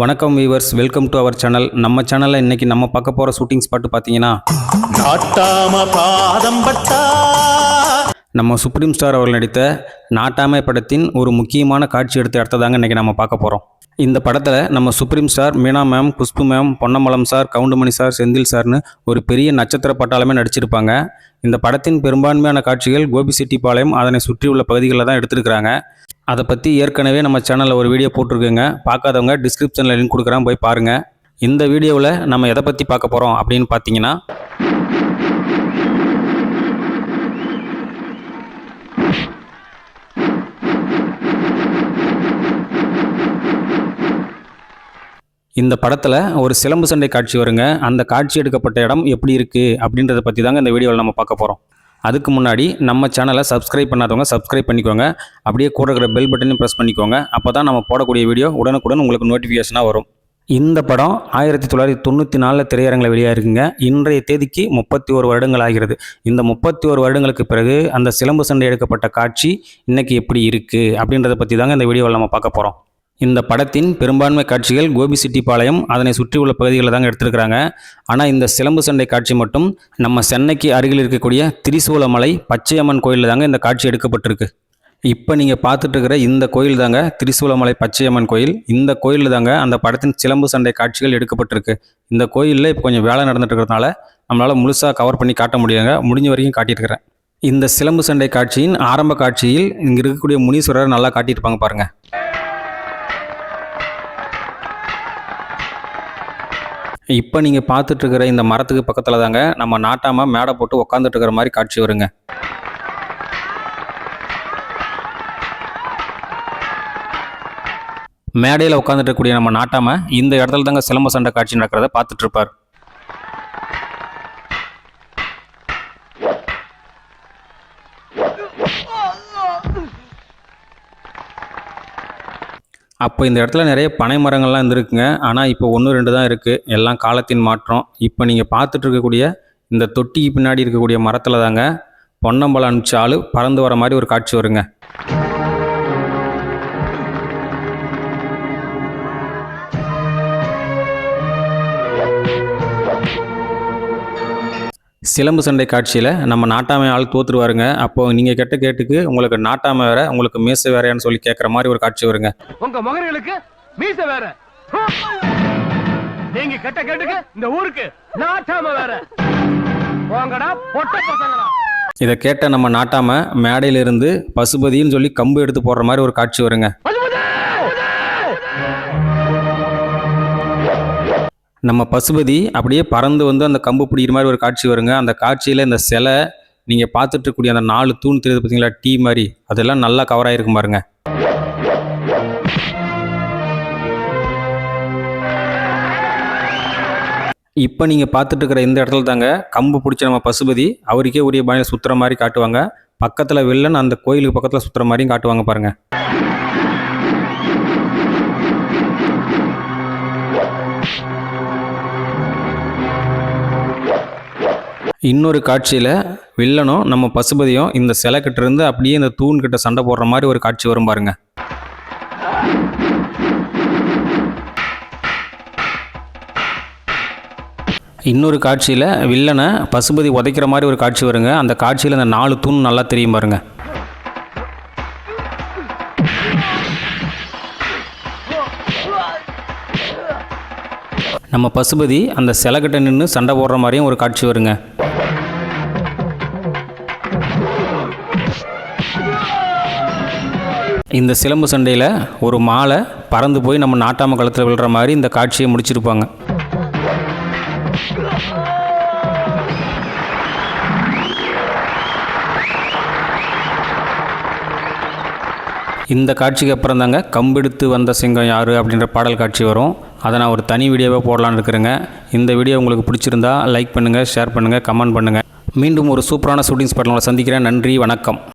வணக்கம் viewers, welcome to our channel. நம்ம சேனலில் இன்றைக்கி நம்ம பார்க்க போகிற ஷூட்டிங் ஸ்பாட்டு பார்த்தீங்கன்னா நம்ம சுப்ரீம் ஸ்டார் அவர்கள் நடித்த நாட்டாமை படத்தின் ஒரு முக்கியமான காட்சி எடுத்து அடுத்ததாங்க இன்றைக்கி நம்ம பார்க்க போகிறோம். இந்த படத்தில் நம்ம supreme star, Meena ma'am, Khushbu ma'am, Ponnambalam sir, Goundamani sir, Senthil சார்னு ஒரு பெரிய நட்சத்திர பட்டாளமே நடிச்சிருப்பாங்க. இந்த படத்தின் பெரும்பான்மையான காட்சிகள் கோபிச்செட்டிப்பாளையம் அதனை சுற்றியுள்ள பகுதிகளில் தான் எடுத்துருக்கிறாங்க. அதை பற்றி ஏற்கனவே நம்ம சேனலில் ஒரு வீடியோ போட்டிருக்குங்க. பார்க்காதவங்க டிஸ்கிரிப்ஷனில் லிங்க் கொடுக்குறேன், போய் பாருங்கள். இந்த வீடியோவில் நம்ம எதை பற்றி பார்க்க போகிறோம் அப்படின்னு பார்த்தீங்கன்னா, இந்த படத்தில் ஒரு சிலம்பு சண்டை காட்சி வருங்க. அந்த காட்சி எடுக்கப்பட்ட இடம் எப்படி இருக்குது அப்படின்றத பற்றி தாங்க இந்த வீடியோவில் நம்ம பார்க்க போகிறோம். அதுக்கு முன்னாடி நம்ம சேனலை சப்ஸ்கிரைப் பண்ணாதவங்க சப்ஸ்கிரைப் பண்ணிக்கோங்க. அப்படியே கூட இருக்கிற பெல் பட்டனையும் ப்ரெஸ் பண்ணிக்கோங்க. அப்போ தான் நம்ம போடக்கூடிய வீடியோ உடனுக்குடன் உங்களுக்கு நோட்டிஃபிகேஷனாக வரும். இந்த படம் 1994 திரையரங்கில் வெளியாக இருக்குங்க. இன்றைய தேதிக்கு 31 வருடங்கள் ஆகிறது. இந்த 31 வருடங்களுக்கு பிறகு அந்த சிலம்பு சண்டை எடுக்கப்பட்ட காட்சி இன்றைக்கி எப்படி இருக்குது அப்படின்றத பற்றி தாங்க இந்த வீடியோவில் நம்ம பார்க்க போகிறோம். இந்த படத்தின் பெரும்பான்மை காட்சிகள் கோபிச்செட்டிப்பாளையம் அதனை சுற்றியுள்ள பகுதிகளில் தாங்க எடுத்திருக்கிறாங்க. ஆனால் இந்த சிலம்பு சண்டை காட்சி மட்டும் நம்ம சென்னைக்கு அருகில் இருக்கக்கூடிய திரிசூலமலை பச்சையம்மன் கோயிலில் தாங்க இந்த காட்சி எடுக்கப்பட்டிருக்கு. இப்போ நீங்கள் பார்த்துட்டு இருக்கிற இந்த கோயில் தாங்க திரிசூலமலை பச்சையம்மன் கோயில். இந்த கோயிலில் தாங்க அந்த படத்தின் சிலம்பு சண்டை காட்சிகள் எடுக்கப்பட்டிருக்கு. இந்த கோயிலில் இப்போ கொஞ்சம் வேலை நடந்துட்டு இருக்கிறதுனால நம்மளால் முழுசாக கவர் பண்ணி காட்ட முடியாங்க. முடிஞ்ச வரைக்கும் காட்டியிருக்கிறேன். இந்த சிலம்பு சண்டை காட்சியின் ஆரம்ப காட்சியில் இங்கே இருக்கக்கூடிய முனீஸ்வரர் நல்லா காட்டியிருப்பாங்க பாருங்கள். இப்போ நீங்கள் பார்த்துட்ருக்கிற இந்த மரத்துக்கு பக்கத்தில் தாங்க நம்ம நாட்டாமல் மேடை போட்டு உக்காந்துட்டு இருக்கிற மாதிரி காட்சி வருங்க. மேடையில் உட்காந்துட்டு இருக்கக்கூடிய நம்ம நாட்டாமல் இந்த இடத்துல தாங்க சிலம்ப சண்டை காட்சி நடக்கிறத பார்த்துட்ருப்பார். அப்போ இந்த இடத்துல நிறைய பனை மரங்கள்லாம் இருந்திருக்குங்க. ஆனால் இப்போ 1-2 தான் இருக்குது. எல்லாம் காலத்தின் மாற்றம். இப்போ நீங்கள் பார்த்துட்டு இருக்கக்கூடிய இந்த தொட்டிக்கு பின்னாடி இருக்கக்கூடிய மரத்தில் தாங்க பொன்னம்பலம் அனுப்பிச்ச ஆள் பறந்து வர மாதிரி ஒரு காட்சி வருங்க. சிலம்பு சண்டை காட்சியில் நம்ம நாட்டாமை ஆள் தோற்றுருவாருங்க. அப்போது நீங்கள் கெட்ட கேட்டுக்கு உங்களுக்கு நாட்டாமை வேற, உங்களுக்கு மீசை வேறையான்னு சொல்லி கேட்குற மாதிரி ஒரு காட்சி வருங்க. உங்கள் மகன்களுக்கு மீசை வேற, நீங்க கெட்ட கேட்டுக்கு இந்த ஊருக்கு நாட்டாமை வேற. இதை கேட்ட நம்ம நாட்டாமை மேடையிலிருந்து பசுபதின்னு சொல்லி கம்பு எடுத்து போடுற மாதிரி ஒரு காட்சி வருங்க. நம்ம பசுபதி அப்படியே பறந்து வந்து அந்த கம்பு பிடிக்கிற மாதிரி ஒரு காட்சி வருங்க. அந்த காட்சியில் இந்த சிலை நீங்கள் பார்த்துட்டு இருக்கக்கூடிய அந்த 4 தூண் தெரியுது பார்த்தீங்களா, டீ மாதிரி, அதெல்லாம் நல்லா கவர் ஆகிருக்கும் பாருங்க. இப்போ நீங்கள் பார்த்துட்டு இருக்கிற இந்த இடத்துல தாங்க கம்பு பிடிச்ச நம்ம பசுபதி அவருக்கே உரிய பாணியில் சுற்றுற மாதிரி காட்டுவாங்க. பக்கத்தில் வில்லன் அந்த கோயிலுக்கு பக்கத்தில் சுற்றுற மாதிரியும் காட்டுவாங்க பாருங்கள். இன்னொரு காட்சியில் வில்லனும் நம்ம பசுபதியும் இந்த சிலை கிட்ட இருந்து அப்படியே இந்த தூண் கிட்ட சண்டை போடுற மாதிரி ஒரு காட்சி வரும் பாருங்க. இன்னொரு காட்சியில் வில்லனை பசுபதி உதைக்கிற மாதிரி ஒரு காட்சி வருங்க. அந்த காட்சியில் இந்த 4 தூண் நல்லா தெரியும் பாருங்க. நம்ம பசுபதி அந்த சிலைக்கிட்ட நின்று சண்டை போடுற மாதிரியும் ஒரு காட்சி வருங்க. இந்த சிலம்பு சண்டையில் ஒரு மாலை பறந்து போய் நம்ம நாட்டாம கழுத்தில் விழுற மாதிரி இந்த காட்சியை முடிச்சிருப்பாங்க. இந்த காட்சிக்கு அப்புறம் தாங்க கம்பெடுத்து வந்த சிங்கம் யார் அப்படின்ற பாடல் காட்சி வரும். அதை நான் ஒரு தனி வீடியோவாக போடலான்னு இருக்கிறேங்க. இந்த வீடியோ உங்களுக்கு பிடிச்சிருந்தா லைக் பண்ணுங்கள், ஷேர் பண்ணுங்கள், கமெண்ட் பண்ணுங்கள். மீண்டும் ஒரு சூப்பரான ஷூட்டிங் ஸ்பாட்டில் உங்களை சந்திக்கிறேன். நன்றி, வணக்கம்.